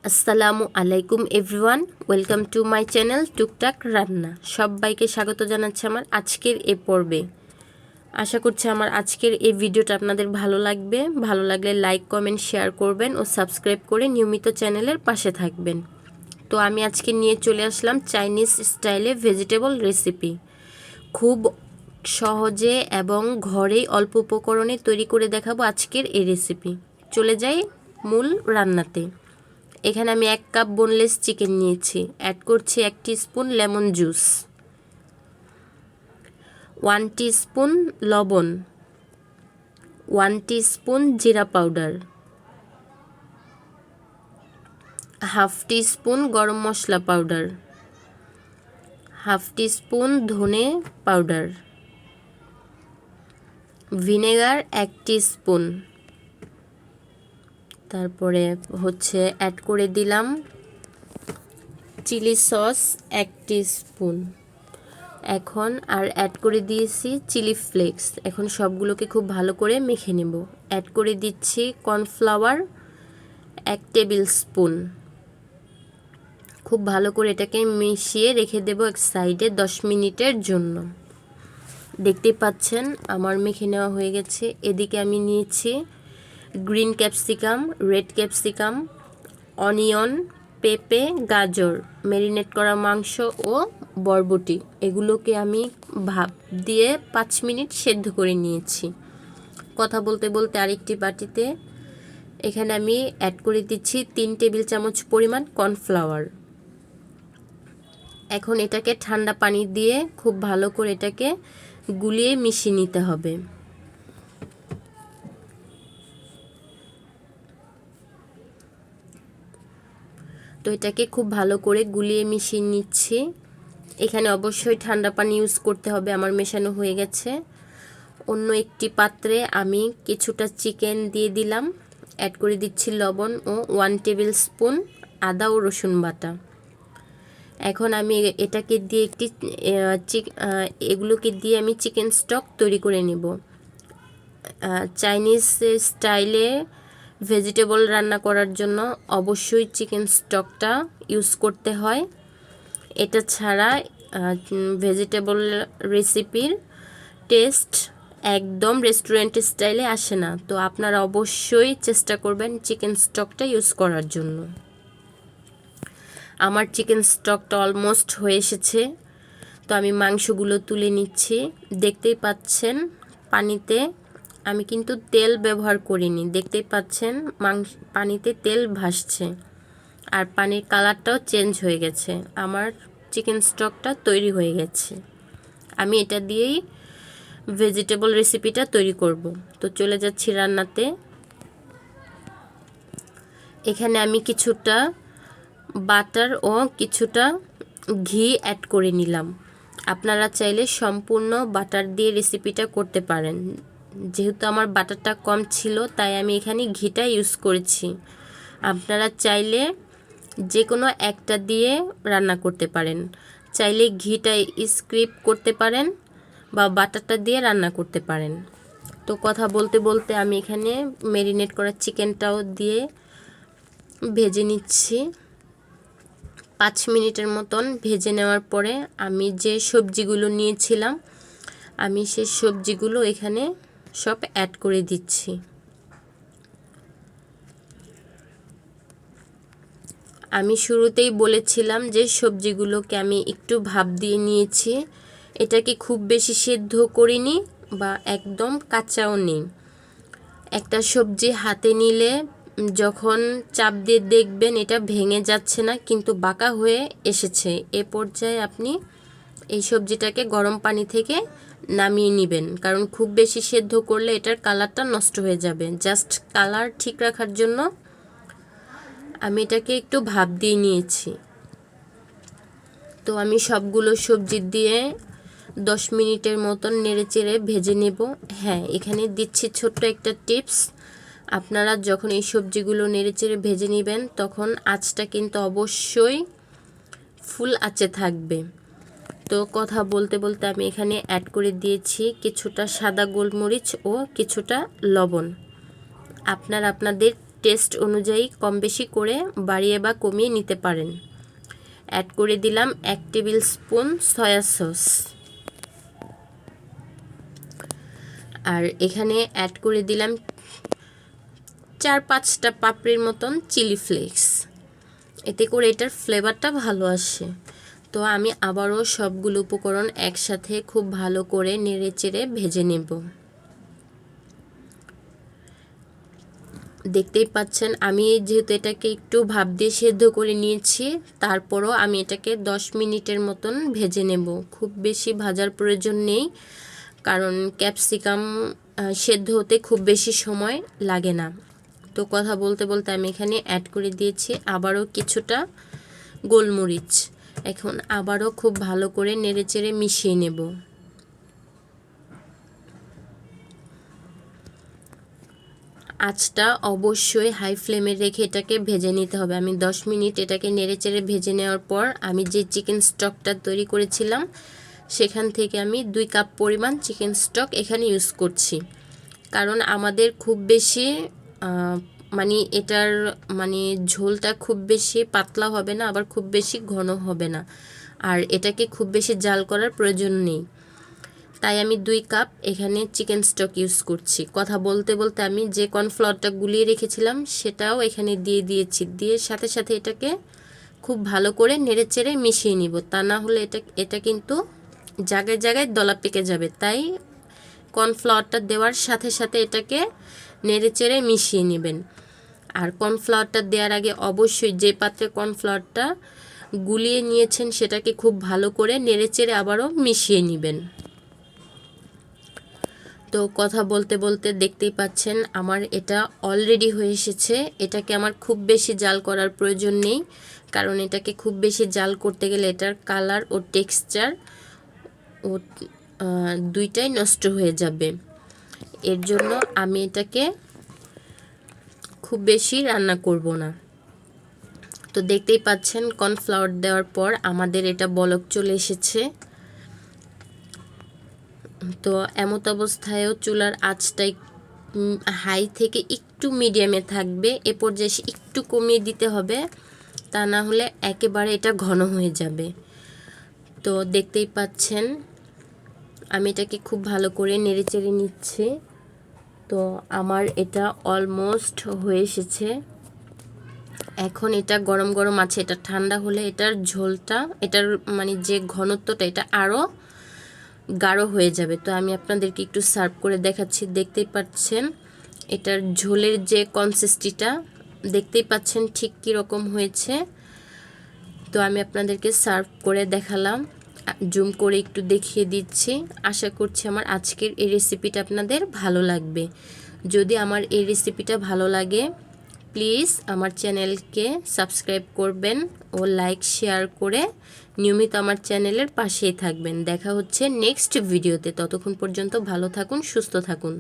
আসসালামু আলাইকুম everyone, welcome to my channel টুকটাক রান্না। সবাইকে স্বাগত জানাচ্ছি আমার আজকের এই পর্বে। আশা করছি আমার আজকের এই ভিডিওটা আপনাদের ভালো লাগবে। ভালো লাগলে লাইক, কমেন্ট, শেয়ার করবেন ও সাবস্ক্রাইব করে নিয়মিত চ্যানেলের পাশে থাকবেন। তো আমি আজকে নিয়ে চলে আসলাম চাইনিজ স্টাইলে ভেজিটেবল রেসিপি। খুব সহজে এবং ঘরেই অল্প উপকরণে তৈরি করে দেখাবো আজকের এই রেসিপি। চলে যাই মূল রান্নাতে। এখানে আমি 1 কাপ বোনলেস চিকেন নিয়েছি। অ্যাড করছি 1 টিস্পুন লেমন জুস, 1 টিস্পুন লবণ, 1 টিস্পুন জিরা পাউডার, হাফ টিস্পুন গরম মশলা পাউডার, হাফ টিস্পুন ধনে পাউডার, ভিনেগার 1 টিস্পুন, তারপরে অ্যাড করে দিলাম চিলি সস 1 টিস্পুন। এখন আর অ্যাড করে দিয়েছি চিলি ফ্লেক্স। এখন সবগুলোকে খুব ভালো করে মেখে নেব। অ্যাড করে দিচ্ছি কর্নফ্লাওয়ার 1 টেবিল স্পুন। খুব ভালো করে এটাকে মিশিয়ে রেখে দেব এক সাইডে 10 মিনিটের জন্য। দেখতেই পাচ্ছেন আমার মেখে নেওয়া হয়ে গেছে। এদিকে আমি নিয়েছি green capsicum, red capsicum, onion, পেঁপে, গাজর, ম্যারিনেট করা মাংস ও বরবটি। এগুলোকে আমি ভাপ দিয়ে 5 মিনিট সেদ্ধ করে নিয়েছি। কথা বলতে বলতে আরেকটি বাটিতে এখানে আমি অ্যাড করে দিচ্ছি 3 টেবিল চামচ পরিমাণ কর্নফ্লাওয়ার। এখন এটাকে ঠান্ডা পানি দিয়ে খুব ভালো করে এটাকে গুলিয়ে মিশিয়ে নিতে হবে। তো এটাকে খুব ভালো করে গুলিয়ে মিশিয়ে নিচ্ছি। এখানে অবশ্যই ঠান্ডা পানি ইউজ করতে হবে। আমার মেশানো হয়ে গেছে। অন্য একটি পাত্রে আমি কিছুটা চিকেন দিয়ে দিলাম। অ্যাড করে দিচ্ছি লবণ ও 1 টেবিল স্পুন আদা ও রসুন বাটা। এখন আমি এটাকে দিয়ে এগুলোকে দিয়ে আমি চিকেন স্টক তৈরি করে নেব। চাইনিজ স্টাইলে ভেজিটেবল রান্না করার জন্য অবশ্যই চিকেন স্টকটা ইউজ করতে হয়। এটা ছাড়া ভেজিটেবল রেসিপির টেস্ট একদম রেস্টুরেন্ট স্টাইলে আসে না। তো আপনারা অবশ্যই চেষ্টা করবেন চিকেন স্টকটা ইউজ করার জন্য। আমার চিকেন স্টকটা অলমোস্ট হয়ে এসেছে। তো আমি মাংসগুলো তুলে নিচ্ছি। দেখতেই পাচ্ছেন পানিতে আমি কিন্তু তেল ব্যবহার করিনি। দেখতেই পাচ্ছেন পানিতে তেল ভাসছে আর পানির কালারটাও চেঞ্জ হয়ে গেছে। আমার চিকেন স্টকটা তৈরি হয়ে গেছে। আমি এটা দিয়েই ভেজিটেবল রেসিপিটা তৈরি করব। তো চলে যাচ্ছি রান্নাতে। এখানে আমি কিছুটা বাটার ও কিছুটা ঘি অ্যাড করে নিলাম। আপনারা চাইলে সম্পূর্ণ বাটার দিয়ে রেসিপিটা করতে পারেন। যেহেতু আমার বাটারটা কম ছিল তাই আমি এখানে ঘিটা ইউজ করেছি। আপনারা চাইলে যে কোনো একটা দিয়ে রান্না করতে পারেন। চাইলে ঘিটা স্কিপ করতে পারেন বা বাটারটা দিয়ে রান্না করতে পারেন। তো কথা বলতে বলতে আমি এখানে ম্যারিনেট করা চিকেনটাও দিয়ে ভেজে নিচ্ছি। 5 মিনিটের মতন ভেজে নেওয়ার পরে আমি যে সবজিগুলো নিয়েছিলাম আমি সেই সবজিগুলো এখানে সব অ্যাড করে দিচ্ছি। আমি শুরুতেই বলেছিলাম যে সবজিগুলোকে আমি একটু ভাপ দিয়ে নিয়েছি। এটাকে খুব বেশি সেদ্ধ করিনি বা একদম কাঁচাও নেই। একটা সবজি হাতে নিলে যখন চাপ দিয়ে দেখবেন এটা ভেঙে যাচ্ছে না কিন্তু বাঁকা হয়ে এসেছে, এ পর্যায়ে আপনি এই সবজিটাকে গরম পানি থেকে নামিয়ে নেবেন। কারণ খুব বেশি সেদ্ধ করলে এটার কালারটা নষ্ট হয়ে যাবে। জাস্ট কালার ঠিক রাখার জন্য আমি এটাকে একটু ভাপ দিয়ে নিয়েছি। তো আমি সবগুলো সবজি দিয়ে 10 মিনিটের মতন নেড়েচেড়ে ভেজে নেব। হ্যাঁ, এখানে দিচ্ছি ছোট্ট একটা টিপস। আপনারা যখন এই সবজিগুলো নেড়েচেড়ে ভেজে নেবেন তখন আঁচটা কিন্তু অবশ্যই ফুল আঁচে থাকবে। তো কথা বলতে বলতে আমি এখানে অ্যাড করে দিয়েছি কিছুটা সাদা গোলমরিচ ও কিছুটা লবণ। আপনারা আপনাদের টেস্ট অনুযায়ী কম বেশি করে বাড়িয়ে বা কমিয়ে নিতে পারেন। অ্যাড করে দিলাম 1 টেবিল স্পুন সয়া সস। আর এখানে অ্যাড করে দিলাম 4-5টা পাপড়ির মতন চিলি ফ্লেক্স। এতে করে এটার ফ্লেভারটা ভালো আসে। তো আমি আবারও সবগুলো উপকরণ একসাথে খুব ভালো করে নেড়েচেড়ে ভেজে নেব। দেখতেই পাচ্ছেন আমি যেহেতু এটাকে একটু ভাপ দিয়ে সেদ্ধ করে নিয়েছি, তারপরও আমি এটাকে 10 মিনিটের মতন ভেজে নেব। খুব বেশি ভাজার প্রয়োজন নেই, কারণ ক্যাপসিকাম সেদ্ধ হতে খুব বেশি সময় লাগে না। তো কথা বলতে বলতে আমি এখানে অ্যাড করে দিয়েছি আবারও কিছুটা গোলমরিচ। এখন আবারও খুব ভালো করে নেড়েচেড়ে মিশিয়ে নেব। আঁচটা অবশ্যই হাই ফ্লেমে রেখে এটাকে ভেজে নিতে হবে। আমি 10 মিনিট এটাকে নেড়েচেড়ে ভেজে নেওয়ার পর আমি যে চিকেন স্টকটা তৈরি করেছিলাম সেখান থেকে আমি 2 কাপ পরিমাণ চিকেন স্টক এখানে ইউজ করছি। কারণ আমাদের খুব বেশি মানে এটার মানে ঝোলটা খুব বেশি পাতলা হবে না, আবার খুব বেশি ঘন হবে না, আর এটাকে খুব বেশি জাল করার প্রয়োজন নেই। তাই আমি 2 কাপ এখানে চিকেন স্টক ইউজ করছি। কথা বলতে বলতে আমি যে কর্নফ্লাওয়ারটা গুলিয়ে রেখেছিলাম সেটাও এখানে দিয়ে দিয়েছি। দিয়ে সাথে সাথে এটাকে খুব ভালো করে নেড়েচেড়ে মিশিয়ে নিব, তা না হলে এটা কিন্তু জায়গায় জায়গায় দলা পেকে যাবে। তাই কর্নফ্লাওয়ারটা দেওয়ার সাথে সাথে এটাকে নেড়েচেড়ে মিশিয়ে নেবেন। আর কর্নফ্লাওয়ারটা দেওয়ার আগে অবশ্যই যে পাত্রে কর্নফ্লাওয়ারটা গুলিয়ে নিয়েছেন সেটাকে খুব ভালো করে নেড়েচেড়ে আবারও মিশিয়ে নেবেন। তো কথা বলতে বলতে দেখতেই পাচ্ছেন আমার এটা অলরেডি হয়ে এসেছে। এটাকে আমার খুব বেশি জাল করার প্রয়োজন নেই, কারণ এটাকে খুব বেশি জাল করতে গেলে এটার কালার ও টেক্সচার ও দুইটাই নষ্ট হয়ে যাবে। এর জন্য আমি এটাকে খুব বেশি রান্না করব না। তো দেখতেই পাচ্ছেন কর্নফ্লাওয়ার দেওয়ার পর আমাদের এটা বলক চলে এসেছে। তো এমত অবস্থায়ও চুলার আঁচটা হাই থেকে একটু মিডিয়ামে থাকবে, এ পর্যায়ে একটু কমিয়ে দিতে হবে, তা না হলে একেবারে এটা ঘন হয়ে যাবে। তো দেখতেই পাচ্ছেন আমি এটাকে খুব ভালো করে নেড়েচেড়ে নিচ্ছি। তো আমার এটা অলমোস্ট হয়ে এসেছে। এখন এটা গরম গরম আছে, এটা ঠান্ডা হলে এটার ঝোলটা, এটার মানে যে ঘনত্বটা এটা আরও গাঢ় হয়ে যাবে। তো আমি আপনাদেরকে একটু সার্ভ করে দেখাচ্ছি। দেখতেই পাচ্ছেন এটার ঝোলের যে কনসিস্টেন্সিটা দেখতেই পাচ্ছেন ঠিক কী রকম হয়েছে। তো আমি আপনাদেরকে সার্ভ করে দেখালাম, জুম করে একটু দেখিয়ে দিচ্ছি। আশা করছি আমার আজকের এই রেসিপিটা আপনাদের ভালো লাগবে। যদি আমার এই রেসিপিটা ভালো লাগে প্লিজ আমার চ্যানেলকে সাবস্ক্রাইব করবেন ও লাইক শেয়ার করে নিয়মিত আমার চ্যানেলের পাশেই থাকবেন। দেখা হচ্ছে নেক্সট ভিডিওতে। ততক্ষণ পর্যন্ত ভালো থাকুন, সুস্থ থাকুন।